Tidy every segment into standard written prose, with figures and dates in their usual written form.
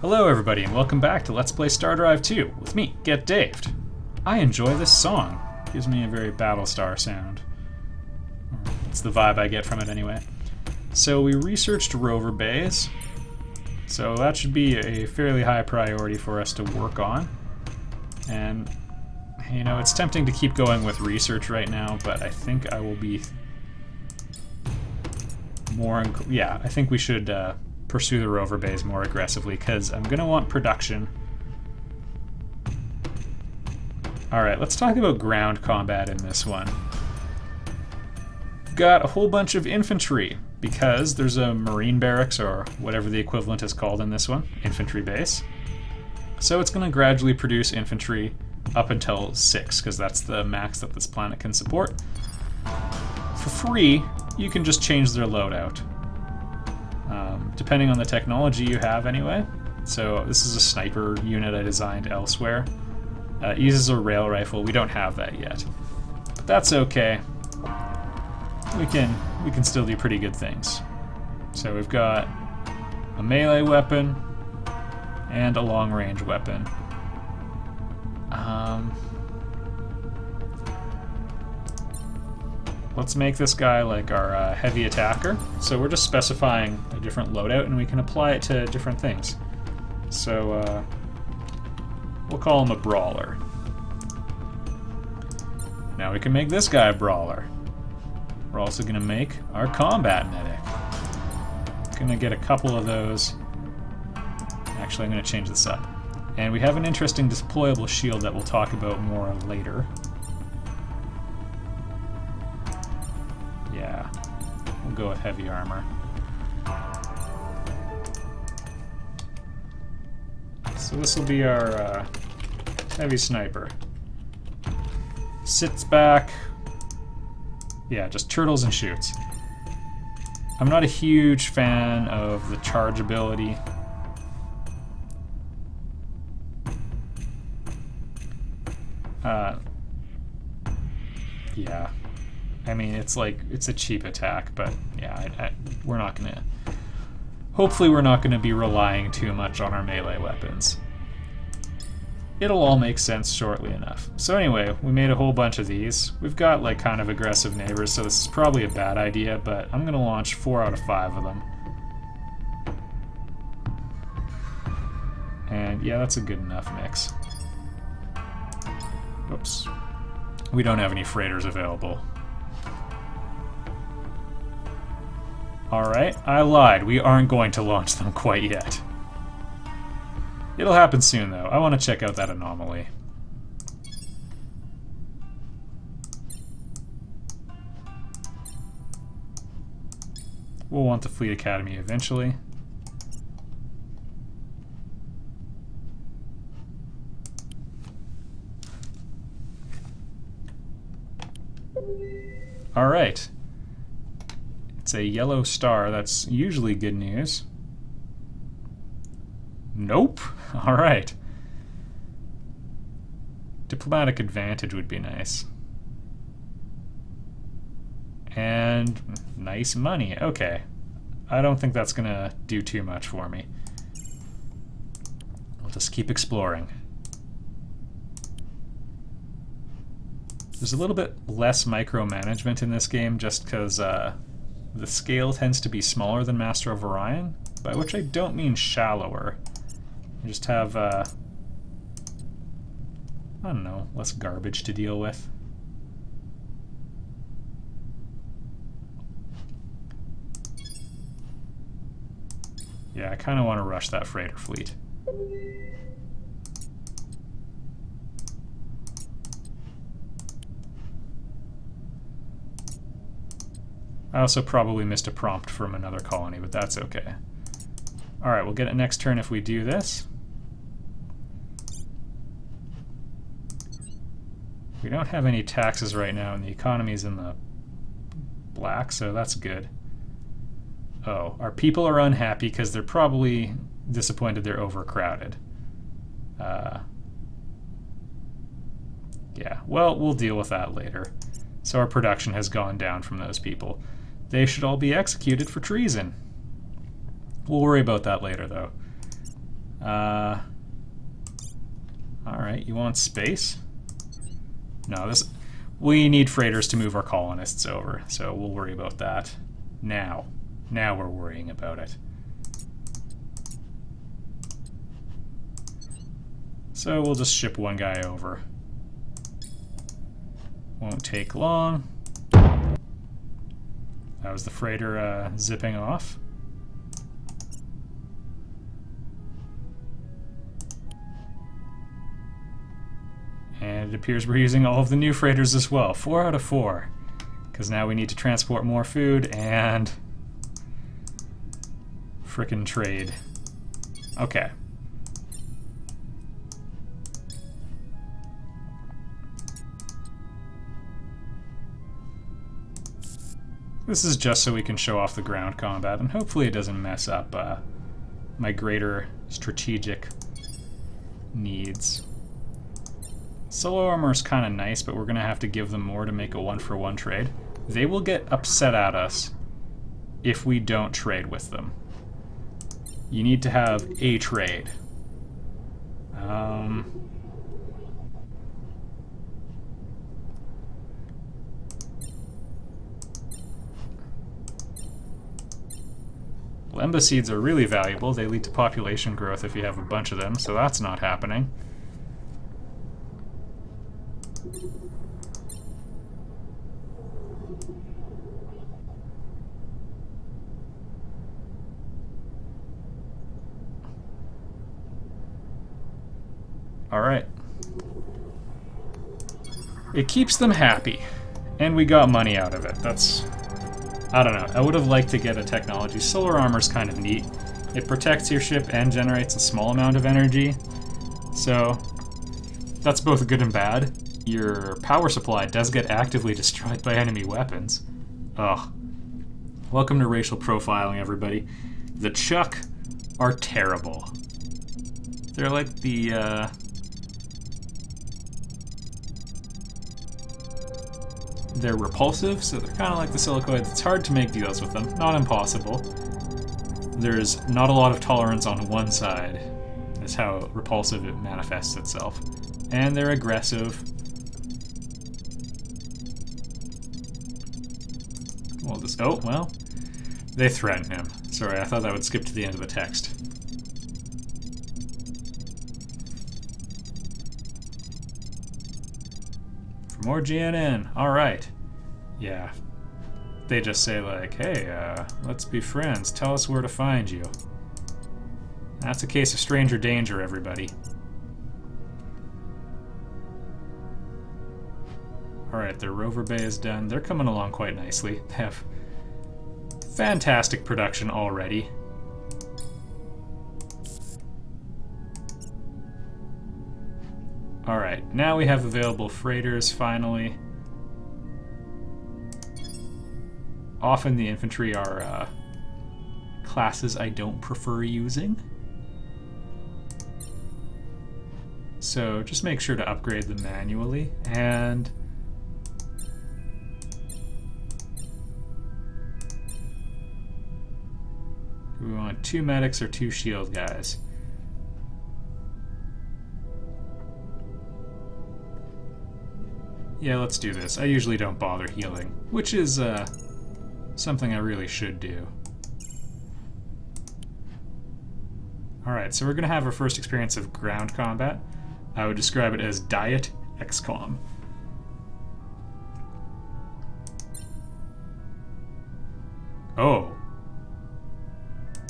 Hello everybody and welcome back to Let's Play Stardrive 2 with me, Get Daved. I enjoy this song. It gives me a very Battlestar sound. It's the vibe I get from it anyway. So we researched rover bays. So that should be a fairly high priority for us to work on. And, you know, it's tempting to keep going with research right now, but I think I will be more... I think we should pursue the rover bays more aggressively, because I'm going to want production. Alright, let's talk about ground combat in this one. We've got a whole bunch of infantry, because there's a marine barracks, or whatever the equivalent is called in this one, infantry base. So it's going to gradually produce infantry up until 6, because that's the max that this planet can support. For free, you can just change their loadout. Depending on the technology you have anyway. So this is a sniper unit I designed elsewhere. It uses a rail rifle. We don't have that yet. But that's okay. We can still do pretty good things. So we've got a melee weapon and a long-range weapon. Let's make this guy like our heavy attacker. So we're just specifying a different loadout and we can apply it to different things. So we'll call him a brawler. Now we can make this guy a brawler. We're also gonna make our combat medic. Gonna get a couple of those. Actually, I'm gonna change this up. And we have an interesting deployable shield that we'll talk about more later. Yeah, we'll go with heavy armor. So this will be our heavy sniper. Sits back. Yeah, just turtles and shoots. I'm not a huge fan of the charge ability. Yeah. I mean, it's a cheap attack, but yeah, we're not gonna... Hopefully we're not gonna be relying too much on our melee weapons. It'll all make sense shortly enough. So anyway, we made a whole bunch of these. We've got like kind of aggressive neighbors, so this is probably a bad idea, but I'm gonna launch 4 out of 5 of them. And yeah, that's a good enough mix. Whoops. We don't have any freighters available. Alright, I lied. We aren't going to launch them quite yet. It'll happen soon, though. I want to check out that anomaly. We'll want the Fleet Academy eventually. Alright. It's a yellow star. That's usually good news. Nope. Alright. Diplomatic advantage would be nice. And nice money. Okay. I don't think that's gonna do too much for me. We'll just keep exploring. There's a little bit less micromanagement in this game just because the scale tends to be smaller than Master of Orion, by which I don't mean shallower. You just have, I don't know, less garbage to deal with. Yeah, I kind of want to rush that freighter fleet. I also probably missed a prompt from another colony, but that's okay. Alright, we'll get it next turn if we do this. We don't have any taxes right now, and the economy's in the black, so that's good. Oh, our people are unhappy because they're probably disappointed they're overcrowded. Yeah, well, we'll deal with that later. So our production has gone down from those people. They should all be executed for treason. We'll worry about that later, though. Alright, you want space? No, we need freighters to move our colonists over, so we'll worry about that now. Now we're worrying about it. So we'll just ship one guy over. Won't take long. That was the freighter zipping off. And it appears we're using all of the new freighters as well. 4 out of 4. Because now we need to transport more food and frickin' trade. Okay. This is just so we can show off the ground combat, and hopefully it doesn't mess up my greater strategic needs. Solo armor is kind of nice, but we're going to have to give them more to make a one-for-one trade. They will get upset at us if we don't trade with them. You need to have a trade. Lemba seeds are really valuable. They lead to population growth if you have a bunch of them, so that's not happening. Alright. It keeps them happy, and we got money out of it. That's... I don't know. I would have liked to get a technology. Solar armor's kind of neat. It protects your ship and generates a small amount of energy. So, that's both good and bad. Your power supply does get actively destroyed by enemy weapons. Ugh. Welcome to racial profiling, everybody. The Chuck are terrible. They're like the, They're repulsive, so they're kind of like the silicoids. It's hard to make deals with them. Not impossible. There's not a lot of tolerance on one side. That's how repulsive it manifests itself. And they're aggressive. Well, oh, well. They threaten him. Sorry, I thought that would skip to the end of the text. For more GNN. Alright. Yeah. They just say like, hey, let's be friends. Tell us where to find you. That's a case of stranger danger, everybody. Alright, their rover bay is done. They're coming along quite nicely. They have fantastic production already. Alright, now we have available freighters, finally. Often the infantry are classes I don't prefer using. So just make sure to upgrade them manually, and we want 2 medics or 2 shield guys. Yeah, let's do this. I usually don't bother healing, which is something I really should do. Alright, so we're going to have our first experience of ground combat. I would describe it as Diet XCOM. Oh.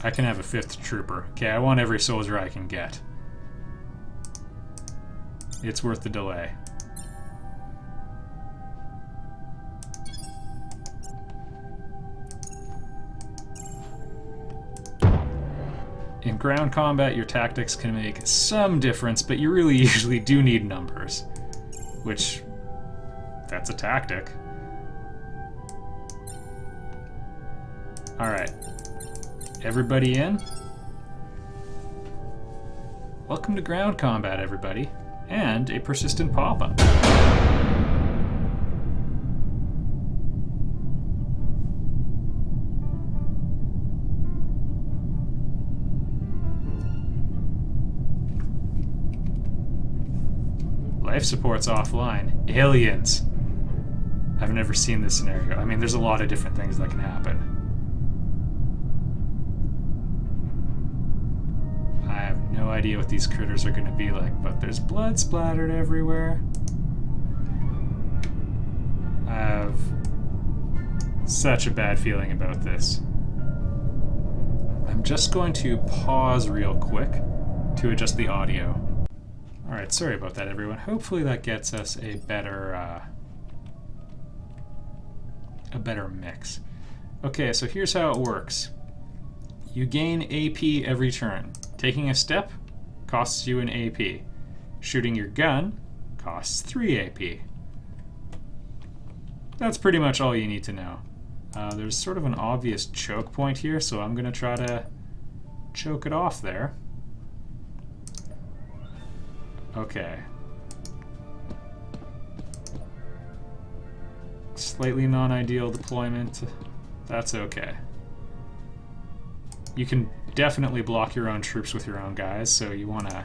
I can have a 5th trooper. Okay, I want every soldier I can get. It's worth the delay. In ground combat, your tactics can make some difference, but you really usually do need numbers. Which, that's a tactic. Alright. Everybody in? Welcome to ground combat, everybody. And a persistent pop-up. Life support's offline. Aliens. I've never seen this scenario. I mean, there's a lot of different things that can happen. I have no idea what these critters are going to be like, but there's blood splattered everywhere. I have such a bad feeling about this. I'm just going to pause real quick to adjust the audio. Alright, sorry about that, everyone. Hopefully that gets us a better mix. Okay, so here's how it works. You gain AP every turn. Taking a step costs you an AP. Shooting your gun costs 3 AP. That's pretty much all you need to know. There's sort of an obvious choke point here, so I'm going to try to choke it off there. Okay. Slightly non-ideal deployment. That's okay. You can definitely block your own troops with your own guys, so you want to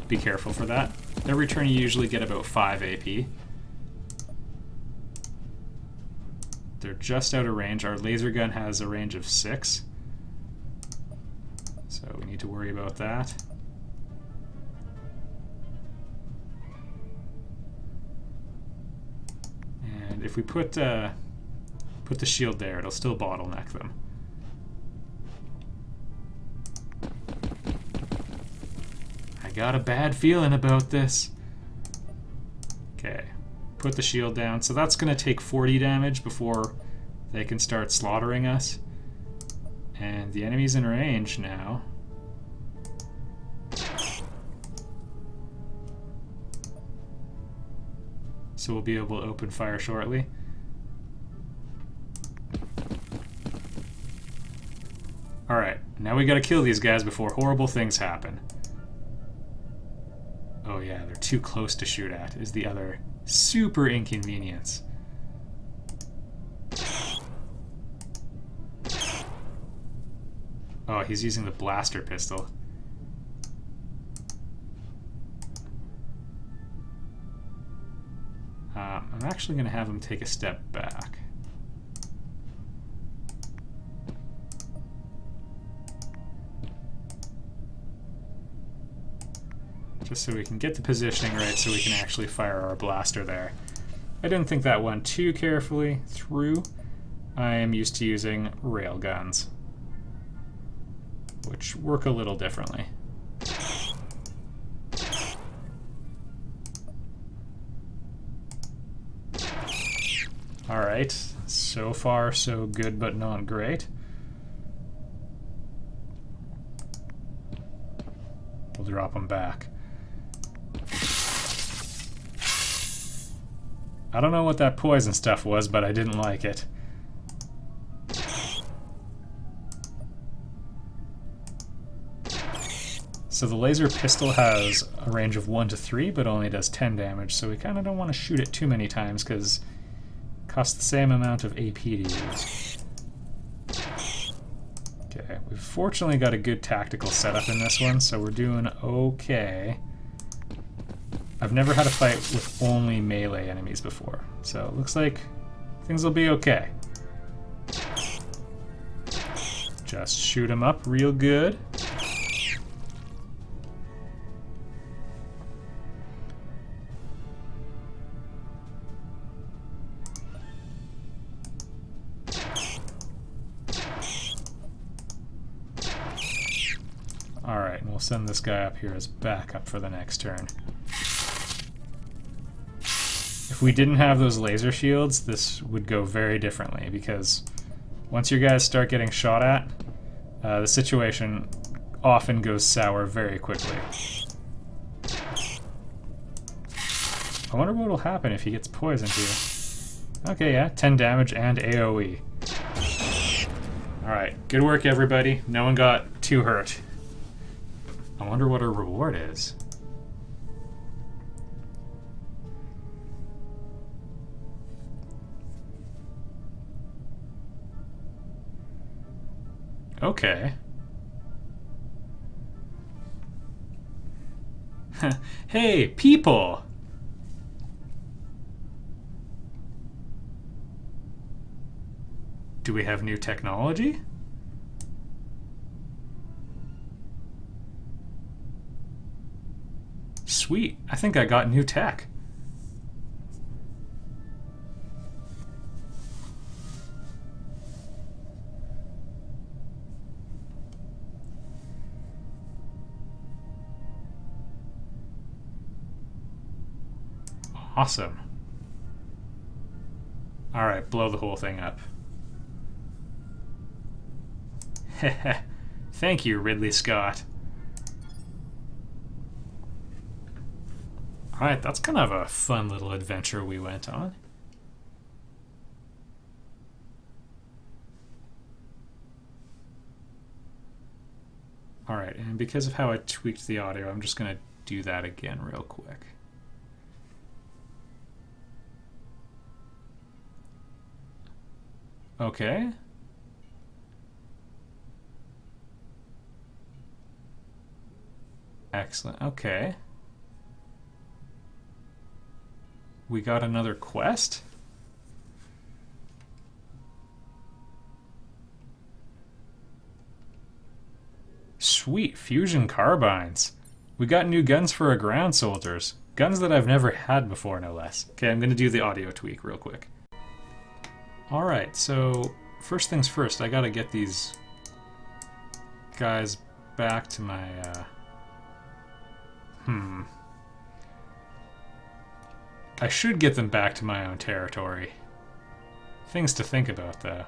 be careful for that. Every turn you usually get about 5 AP. They're just out of range. Our laser gun has a range of 6. So we need to worry about that. And if we put the shield there, it'll still bottleneck them. I got a bad feeling about this. Okay. Put the shield down. So that's going to take 40 damage before they can start slaughtering us. And the enemy's in range now. So we'll be able to open fire shortly. Alright, now we gotta kill these guys before horrible things happen. Oh yeah, they're too close to shoot at, is the other super inconvenience. Oh, he's using the blaster pistol. I'm actually going to have him take a step back. Just so we can get the positioning right so we can actually fire our blaster there. I didn't think that one too carefully through. I am used to using railguns, which work a little differently. Alright, so far so good but not great. We'll drop them back. I don't know what that poison stuff was, but I didn't like it. So the laser pistol has a range of 1 to 3, but only does 10 damage, so we kind of don't want to shoot it too many times, because it costs the same amount of AP to use. Okay, we've fortunately got a good tactical setup in this one, so we're doing okay. I've never had a fight with only melee enemies before, so it looks like things will be okay. Just shoot them up real good. Alright, and we'll send this guy up here as backup for the next turn. If we didn't have those laser shields, this would go very differently, because once your guys start getting shot at, the situation often goes sour very quickly. I wonder what will happen if he gets poisoned here. Okay, yeah, 10 damage and AoE. Alright, good work everybody. No one got too hurt. I wonder what our reward is. Okay. Hey, people! Do we have new technology? Sweet. I think I got new tech. Awesome. Alright, blow the whole thing up. Thank you, Ridley Scott. Alright, that's kind of a fun little adventure we went on. Alright, and because of how I tweaked the audio, I'm just going to do that again real quick. Okay. Excellent. Okay. We got another quest? Sweet, fusion carbines. We got new guns for our ground soldiers. Guns that I've never had before, no less. Okay, I'm going to do the audio tweak real quick. Alright, so first things first, I gotta get these guys back to my, I should get them back to my own territory. Things to think about, though.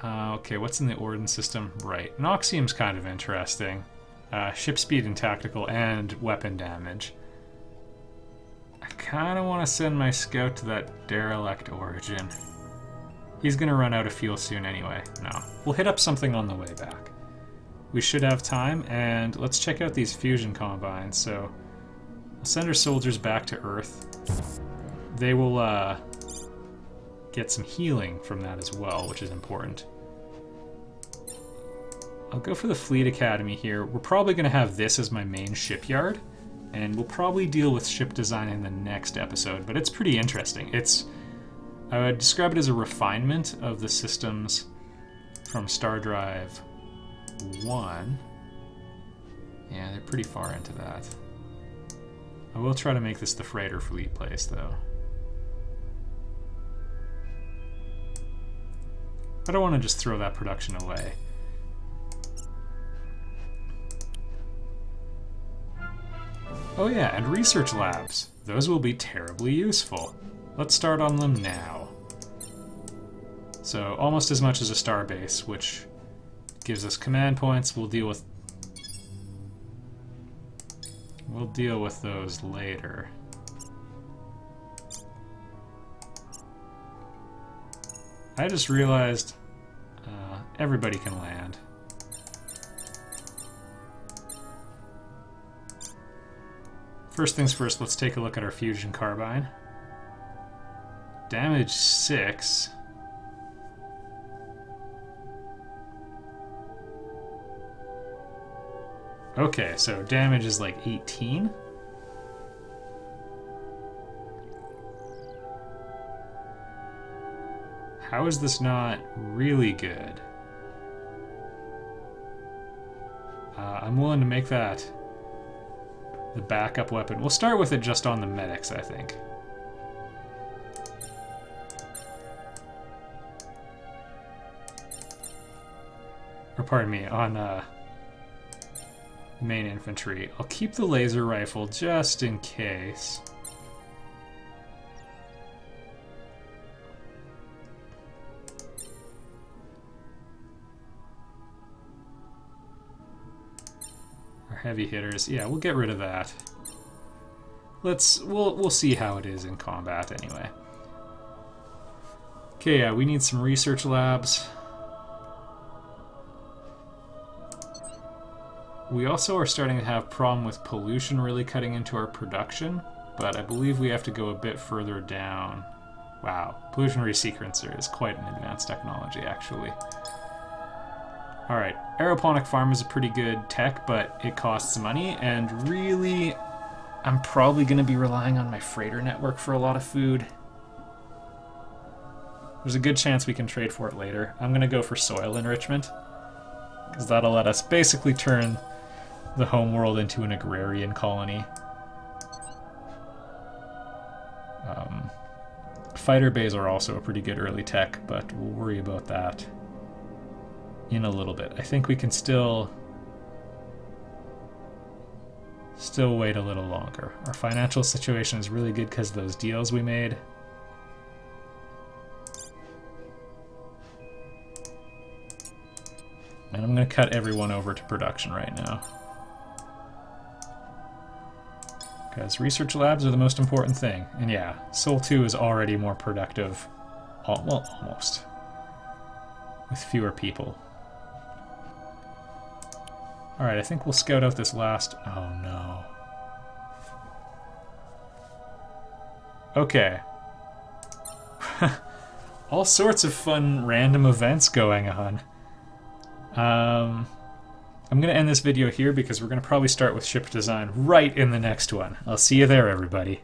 Okay, what's in the ordnance system? Right. Noxium's kind of interesting. Ship speed and tactical and weapon damage. I kind of want to send my scout to that derelict origin. He's going to run out of fuel soon anyway. No. We'll hit up something on the way back. We should have time, and let's check out these fusion combines. So, I'll send our soldiers back to Earth. They will get some healing from that as well, which is important. I'll go for the Fleet Academy here. We're probably going to have this as my main shipyard, and we'll probably deal with ship design in the next episode, but it's pretty interesting. I would describe it as a refinement of the systems from Stardrive 1. Yeah, they're pretty far into that. I will try to make this the freighter fleet place, though. I don't want to just throw that production away. Oh yeah, and research labs. Those will be terribly useful. Let's start on them now. So, almost as much as a starbase, which gives us command points. We'll deal with those later. I just realized everybody can land. First things first, let's take a look at our fusion carbine. Damage 6. Okay, so damage is like 18. How is this not really good? I'm willing to make that the backup weapon. We'll start with it just on the medics, I think. Or pardon me, on main infantry. I'll keep the laser rifle just in case. Heavy hitters. Yeah, we'll get rid of that. We'll see how it is in combat anyway. Okay, yeah, we need some research labs. We also are starting to have problem with pollution really cutting into our production, but I believe we have to go a bit further down. Wow, pollution resequencer is quite an advanced technology, actually. Alright, aeroponic farm is a pretty good tech, but it costs money, and really, I'm probably going to be relying on my freighter network for a lot of food. There's a good chance we can trade for it later. I'm going to go for soil enrichment, because that'll let us basically turn the homeworld into an agrarian colony. Fighter bays are also a pretty good early tech, but we'll worry about that in a little bit. I think we can still wait a little longer. Our financial situation is really good because of those deals we made. And I'm going to cut everyone over to production right now, because research labs are the most important thing. And yeah, Sol 2 is already more productive, well, almost, with fewer people. Alright, I think we'll scout out this last... Oh no. Okay. All sorts of fun random events going on. I'm going to end this video here because we're going to probably start with ship design right in the next one. I'll see you there, everybody.